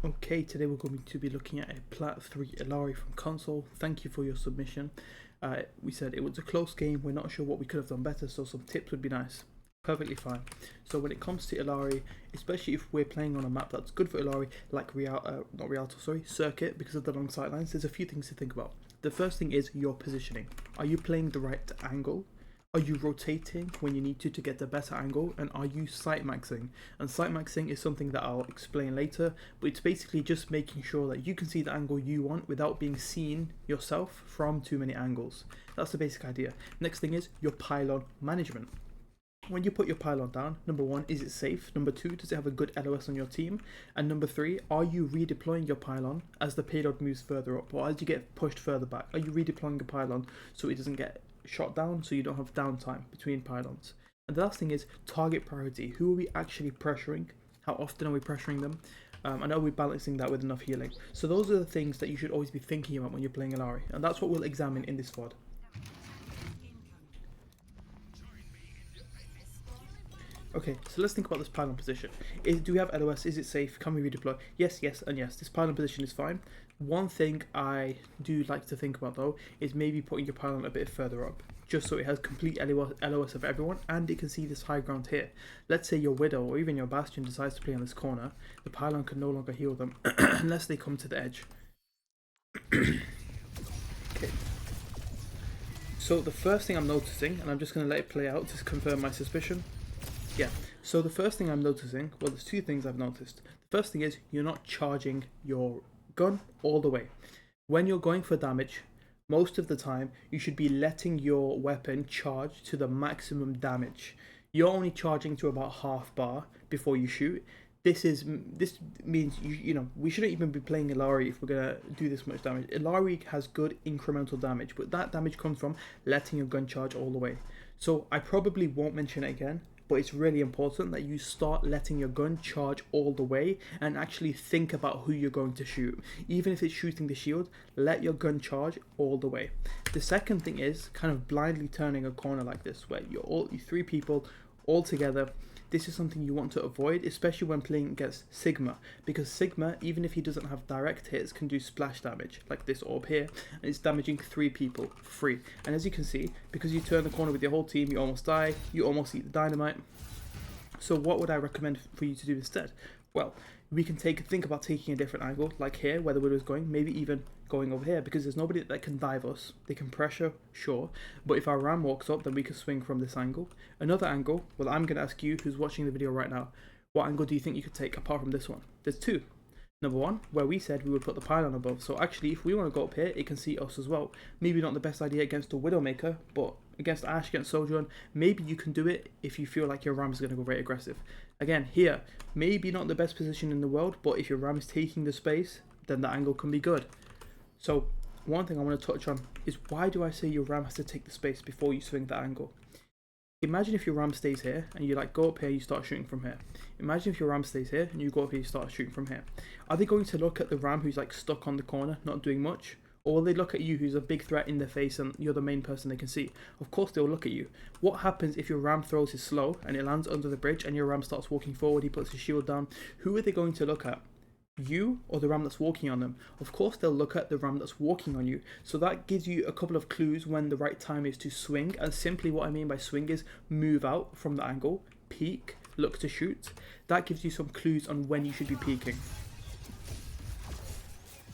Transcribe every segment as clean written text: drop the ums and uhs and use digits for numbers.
Okay, today we're going to be looking at a Plat 3 Illari from console. Thank you for your submission. We said it was a close game, we're not sure what we could have done better, so some tips would be nice. Perfectly fine. So when it comes to Illari, especially if we're playing on a map that's good for Illari, like Circuit, because of the long sight lines, there's a few things to think about. The first thing is your positioning. Are you playing the right angle? Are you rotating when you need to get the better angle? And are you sight maxing? And sight maxing is something that I'll explain later, but it's basically just making sure that you can see the angle you want without being seen yourself from too many angles. That's the basic idea. Next thing is your pylon management. When you put your pylon down, number one, is it safe? Number two, does it have a good LOS on your team? And number three, are you redeploying your pylon as the payload moves further up, or as you get pushed further back? Are you redeploying your pylon so it doesn't get shot down, so you don't have downtime between pylons? And the last thing is target priority. Who are we actually pressuring? How often are we pressuring them? And are we balancing that with enough healing? So those are the things that you should always be thinking about when you're playing Illari, and that's what we'll examine in this VOD. Okay, so let's think about this pylon position. Do we have LOS? Is it safe? Can we redeploy? Yes, yes, and yes. This pylon position is fine. One thing I do like to think about though is maybe putting your pylon a bit further up, just so it has complete LOS of everyone and it can see this high ground here. Let's say your Widow or even your Bastion decides to play on this corner, the pylon can no longer heal them unless they come to the edge. Okay. So the first thing I'm noticing, and I'm just going to let it play out to confirm my suspicion. Yeah, so the first thing I'm noticing, well, there's two things I've noticed. The first thing is you're not charging your gun all the way. When you're going for damage, most of the time, you should be letting your weapon charge to the maximum damage. You're only charging to about half bar before you shoot. This means you know we shouldn't even be playing Illari if we're gonna do this much damage. Illari has good incremental damage, but that damage comes from letting your gun charge all the way. So I probably won't mention it again, but it's really important that you start letting your gun charge all the way and actually think about who you're going to shoot. Even if it's shooting the shield, let your gun charge all the way. The second thing is kind of blindly turning a corner like this, where you three people all together. This is something you want to avoid, especially when playing against Sigma, because Sigma, even if he doesn't have direct hits, can do splash damage, like this orb here, and it's damaging 3 people for free. And as you can see, because you turn the corner with your whole team, you almost die, you almost eat the dynamite. So what would I recommend for you to do instead? Well, we can think about taking a different angle, like here, where the Widow is going, maybe even going over here, because there's nobody that can dive us. They can pressure, sure, but if our ram walks up, then we can swing from this angle. Another angle, well, I'm going to ask you who's watching the video right now, what angle do you think you could take apart from this one? There's two. Number one, where we said we would put the pylon above. So actually, if we want to go up here, it can see us as well. Maybe not the best idea against a Widowmaker, but against Ashe, against Sojourn, maybe you can do it if you feel like your ram is going to go very aggressive. Again, here, maybe not the best position in the world, but if your ram is taking the space, then the angle can be good. So one thing I want to touch on is, why do I say your ram has to take the space before you swing the angle? Imagine if your ram stays here and you go up here, you start shooting from here. Imagine if your ram stays here and you go up here, you start shooting from here. Are they going to look at the ram who's stuck on the corner, not doing much? Or will they look at you who's a big threat in their face and you're the main person they can see? Of course they'll look at you. What happens if your ram throws his slow and it lands under the bridge and your ram starts walking forward, he puts his shield down? Who are they going to look at? You or the ram that's walking on them? Of course they'll look at the ram that's walking on you. So that gives you a couple of clues when the right time is to swing. And simply what I mean by swing is move out from the angle, peek, look to shoot. That gives you some clues on when you should be peeking.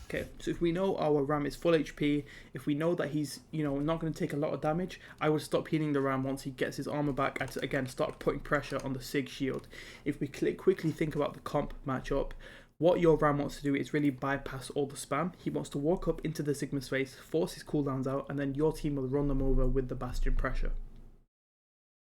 Okay, so if we know our ram is full HP, if we know that he's not going to take a lot of damage, I would stop healing the ram once he gets his armor back and again start putting pressure on the Sig shield. If we quickly think about the comp matchup, what your ram wants to do is really bypass all the spam. He wants to walk up into the Sigma space, force his cooldowns out, and then your team will run them over with the Bastion pressure.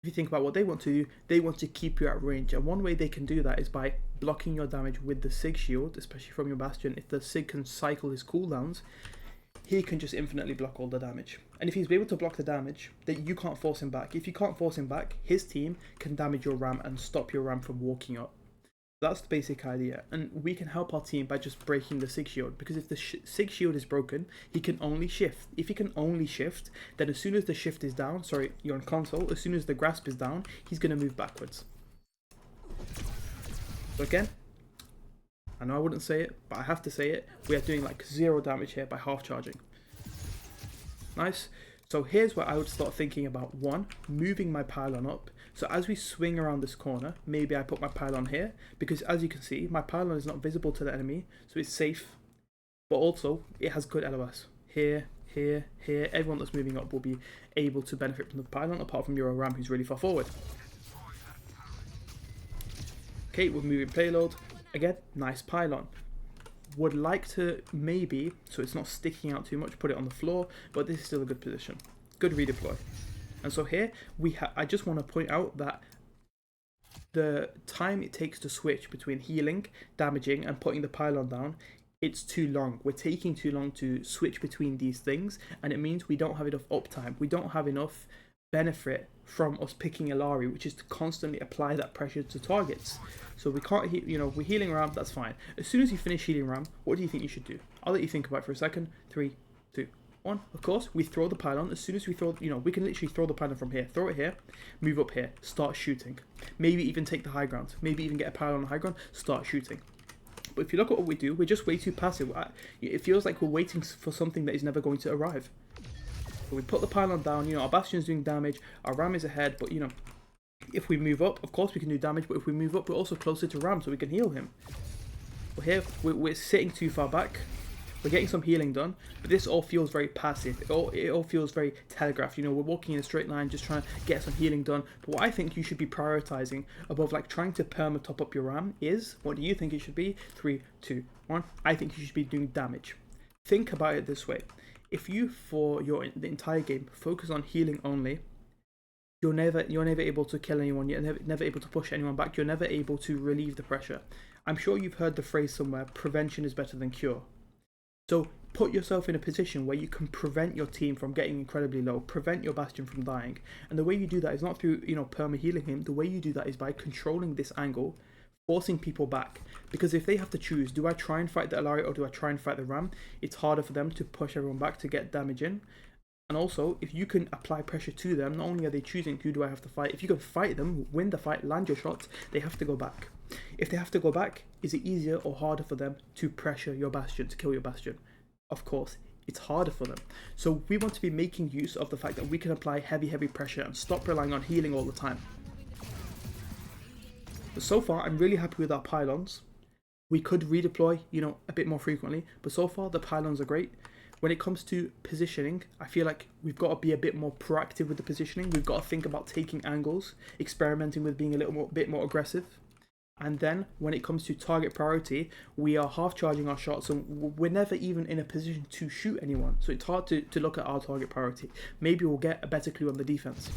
If you think about what they want to do, they want to keep you at range, and one way they can do that is by blocking your damage with the Sig shield, especially from your Bastion. If the Sig can cycle his cooldowns, he can just infinitely block all the damage. And if he's able to block the damage, then you can't force him back. If you can't force him back, his team can damage your ram and stop your ram from walking up. That's the basic idea, and we can help our team by just breaking the Sig shield, because if the Sig shield is broken, he can only shift. If he can only shift, then as soon as the shift is down, sorry, you're on console, as soon as the grasp is down, he's going to move backwards. So again, I know I wouldn't say it, but I have to say it. We are doing like 0 damage here by half charging. Nice. So here's where I would start thinking about, one, moving my pylon up. So as we swing around this corner, maybe I put my pylon here, because as you can see, my pylon is not visible to the enemy, so it's safe, but also it has good LOS. Here, here, here, everyone that's moving up will be able to benefit from the pylon, apart from your Ram who's really far forward. Okay, we're moving payload. Again, nice pylon. Would like to maybe, so it's not sticking out too much, put it on the floor, but this is still a good position. Good redeploy. And so here, I just want to point out that the time it takes to switch between healing, damaging, and putting the pylon down, it's too long. We're taking too long to switch between these things, and it means we don't have enough uptime. We don't have enough benefit from us picking Illari, which is to constantly apply that pressure to targets. So we can't, we're healing Ram, that's fine. As soon as you finish healing Ram, what do you think you should do? I'll let you think about it for a second. 3, 2, 1. Of course, we throw the pylon. As soon as we throw, we can literally throw the pylon from here. Throw it here, move up here, start shooting. Maybe even take the high ground. Maybe even get a pylon on the high ground, start shooting. But if you look at what we do, we're just way too passive. It feels like we're waiting for something that is never going to arrive. But we put the pylon down, our Bastion's doing damage, our Ram is ahead, but if we move up, of course we can do damage, but if we move up, we're also closer to Ram, so we can heal him. But here, we're sitting too far back. We're getting some healing done, but this all feels very passive. It all feels very telegraphed. We're walking in a straight line, just trying to get some healing done. But what I think you should be prioritizing above like trying to perma top up your Ram is, what do you think it should be? 3, 2, 1. I think you should be doing damage. Think about it this way. If you, for the entire game, focus on healing only, you're never able to kill anyone, you're never able to push anyone back, you're never able to relieve the pressure. I'm sure you've heard the phrase somewhere, prevention is better than cure. So put yourself in a position where you can prevent your team from getting incredibly low, prevent your Bastion from dying. And the way you do that is not through, perma healing him. The way you do that is by controlling this angle, forcing people back. Because if they have to choose, do I try and fight the Illari or do I try and fight the Ram? It's harder for them to push everyone back to get damage in. And also, if you can apply pressure to them, not only are they choosing who do I have to fight, if you can fight them, win the fight, land your shots, they have to go back. If they have to go back, is it easier or harder for them to pressure your Bastion, to kill your Bastion? Of course, it's harder for them. So we want to be making use of the fact that we can apply heavy pressure and stop relying on healing all the time. But so far, I'm really happy with our pylons. We could redeploy, a bit more frequently, but so far the pylons are great. When it comes to positioning, I feel like we've got to be a bit more proactive with the positioning. We've got to think about taking angles, experimenting with being a bit more aggressive. And then when it comes to target priority, we are half charging our shots, and we're never even in a position to shoot anyone. So it's hard to look at our target priority. Maybe we'll get a better clue on the defense.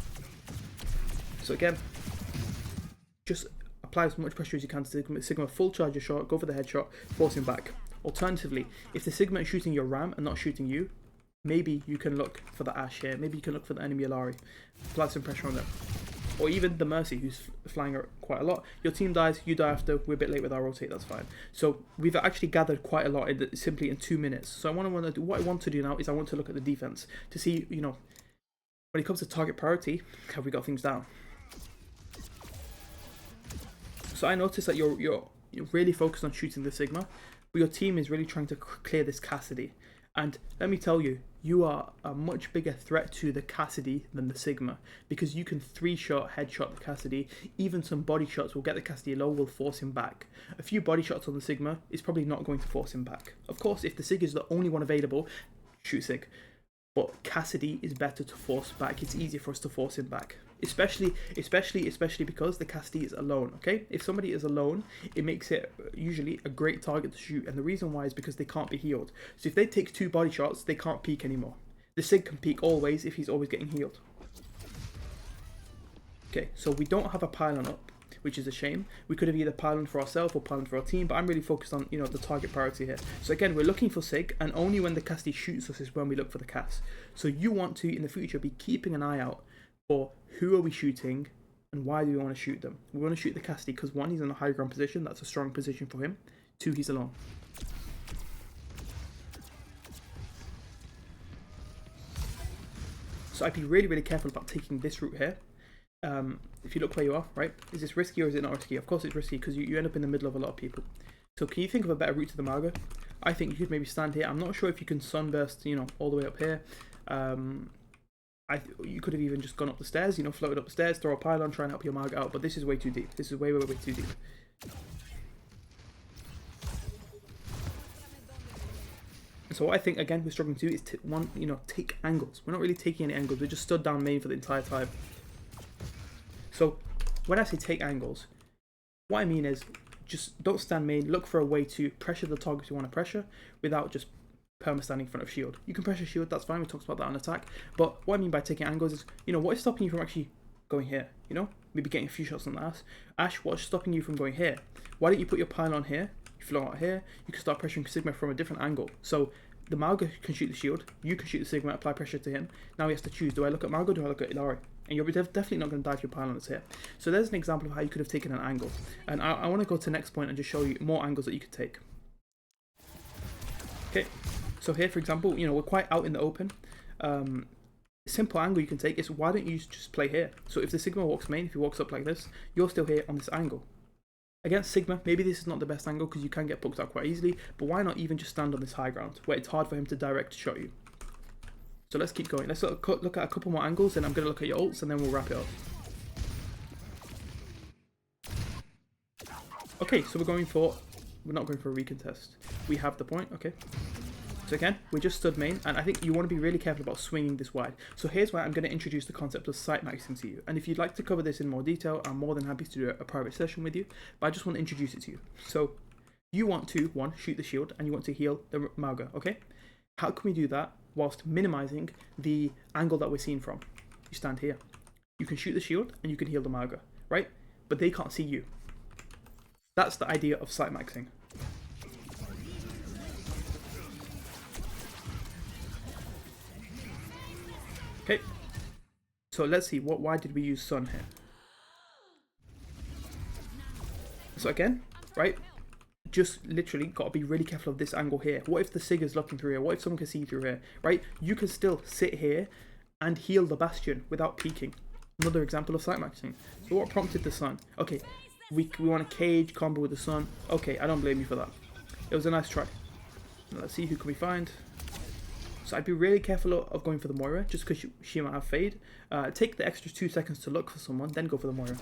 So again, just apply as much pressure as you can to Sigma, full charge your shot, go for the headshot, force him back. Alternatively, if the Sigma is shooting your Ram and not shooting you, maybe you can look for the Ash here, maybe you can look for the enemy Illari, apply some pressure on them. Or even the Mercy, who's flying quite a lot. Your team dies, you die after, we're a bit late with our rotate, that's fine. So we've actually gathered quite a lot simply in 2 minutes. So what I want to do now is I want to look at the defense to see, when it comes to target priority, have we got things down? So I noticed that you're really focused on shooting the Sigma, but your team is really trying to clear this Cassidy. And let me tell you, you are a much bigger threat to the Cassidy than the Sigma, because you can 3-shot, headshot the Cassidy. Even some body shots will get the Cassidy low, will force him back. A few body shots on the Sigma is probably not going to force him back. Of course, if the Sig is the only one available, shoot Sig. But Cassidy is better to force back. It's easier for us to force him back. Especially because the Cassidy is alone, okay? If somebody is alone, it makes it usually a great target to shoot. And the reason why is because they can't be healed. So if they take 2 body shots, they can't peek anymore. The Sig can peek always if he's always getting healed. Okay, so we don't have a pylon up, which is a shame. We could have either pylon for ourselves or pylon for our team, but I'm really focused on, the target priority here. So again, we're looking for Sig, and only when the Cassidy shoots us is when we look for the Cass. So you want to, in the future, be keeping an eye out for who are we shooting and why do we want to shoot them. We want to shoot the Cassidy because 1, he's in a high ground position, that's a strong position for him. 2, he's alone. So I'd be really careful about taking this route here. If you look where you are, right? Is this risky or is it not risky? Of course it's risky because you end up in the middle of a lot of people. So can you think of a better route to the Marga? I think you could maybe stand here. I'm not sure if you can sunburst, you know, all the way up here. You could have even just gone up the stairs, you know, floated up the stairs, throw a pylon, try and help your Marga out. But this is way too deep. This is way, way, way too deep. So what I think, again, we're struggling to do is take angles. We're not really taking any angles. We're just stood down main for the entire time. So when I say take angles, what I mean is just don't stand main. Look for a way to pressure the targets you want to pressure without just perma standing in front of shield. You can pressure shield, that's fine. We talked about that on attack. But what I mean by taking angles is, you know, what is stopping you from actually going here? You know, maybe getting a few shots on the ass. Ash, what's stopping you from going here? Why don't you put your pylon here? You float out here. You can start pressuring Sigma from a different angle. So the Malga can shoot the shield. You can shoot the Sigma, apply pressure to him. Now he has to choose. Do I look at Malga or do I look at Illari? And you're definitely not going to die if your pylon is here. So there's an example of how you could have taken an angle. And I want to go to the next point and just show you more angles that you could take. Okay, so here, for example, you know, we're quite out in the open. Simple angle you can take is, why don't you just play here? So if the Sigma walks main, if he walks up like this, you're still here on this angle. Against Sigma, maybe this is not the best angle because you can get poked out quite easily, but why not even just stand on this high ground where it's hard for him to direct shot you? So let's keep going. Let's look at a couple more angles, and I'm going to look at your ults, and then we'll wrap it up. Okay, so we're not going for a recontest. We have the point, okay. So again, we just stood main, and I think you want to be really careful about swinging this wide. So here's why I'm going to introduce the concept of sight maxing to you. And if you'd like to cover this in more detail, I'm more than happy to do a private session with you, but I just want to introduce it to you. So you want to, one, shoot the shield, and you want to heal the Malga, okay? How can we do that whilst minimizing the angle that we're seeing from? You stand here. You can shoot the shield, and you can heal the Malga, right? But they can't see you. That's the idea of sight maxing. Okay, so let's see, why did we use Sun here? So again, right, just literally got to be really careful of this angle here. What if the Sig is looking through here? What if someone can see through here, right? You can still sit here and heal the Bastion without peeking. Another example of sight maxing. So what prompted the Sun? Okay, we want a cage combo with the Sun. Okay, I don't blame you for that. It was a nice try. Now let's see, who can we find? So I'd be really careful of going for the Moira, just because she might have fade. Take the extra 2 seconds to look for someone, then go for the Moira.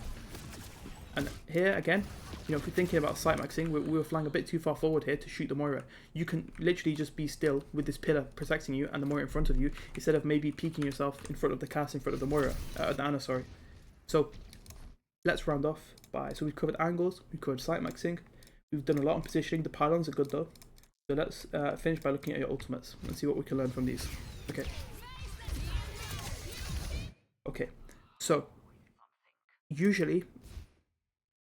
And here again, you know, if you're thinking about sight maxing, we were flying a bit too far forward here to shoot the Moira. You can literally just be still with this pillar protecting you and the Moira in front of you, instead of maybe peeking yourself in front of the cast, in front of the Moira, the Ana, sorry. So let's round off by, so we've covered angles, we've covered sight maxing, we've done a lot on positioning. The pylons are good though. So let's finish by looking at your ultimates and see what we can learn from these. Okay. Okay. So usually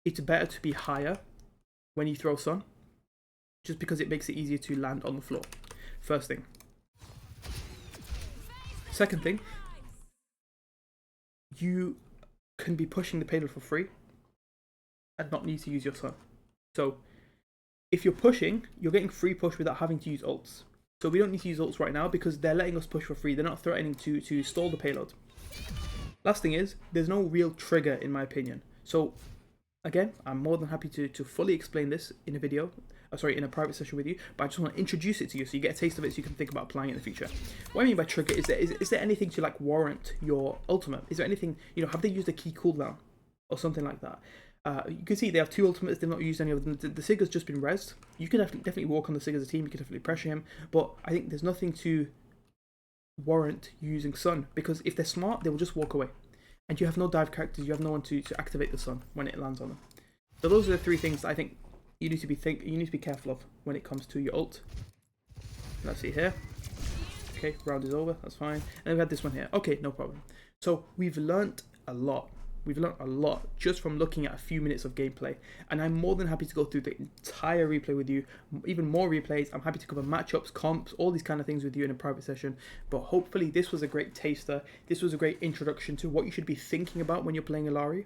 it's better to be higher when you throw Sun, just because it makes it easier to land on the floor. First thing. Second thing, you can be pushing the payload for free and not need to use your Sun. So if you're pushing, you're getting free push without having to use ults. So we don't need to use ults right now because they're letting us push for free. They're not threatening to stall the payload. Last thing is, there's no real trigger in my opinion. So again, I'm more than happy to fully explain this in a video, in a private session with you, but I just want to introduce it to you so you get a taste of it so you can think about applying it in the future. What I mean by trigger is there anything to like warrant your ultimate? Is there anything, you know, have they used a key cooldown or something like that? You can see they have 2 ultimates, they've not used any of them. The Sig has just been rezzed. You can definitely walk on the Sig as a team, you can definitely pressure him, but I think there's nothing to warrant using Sun, because if they're smart, they will just walk away. And you have no dive characters, you have no one to activate the Sun when it lands on them. So those are the 3 things that I think you need to be careful of when it comes to your ult. Let's see here. Okay, round is over, that's fine. And then we had this one here. Okay, no problem. So we've learnt a lot. We've learnt a lot just from looking at a few minutes of gameplay, and I'm more than happy to go through the entire replay with you, even more replays. I'm happy to cover matchups, comps, all these kind of things with you in a private session, but hopefully this was a great taster. This was a great introduction to what you should be thinking about when you're playing Illari.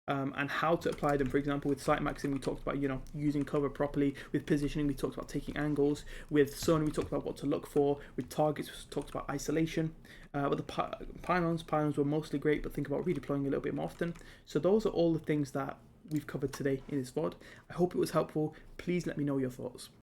And how to apply them. For example, with sight maxing, we talked about, you know, using cover properly. With positioning, we talked about taking angles. With Sun, we talked about what to look for. With targets, we talked about isolation. But the pylons were mostly great, but think about redeploying a little bit more often. So those are all the things that we've covered today in this VOD. I hope it was helpful. Please let me know your thoughts.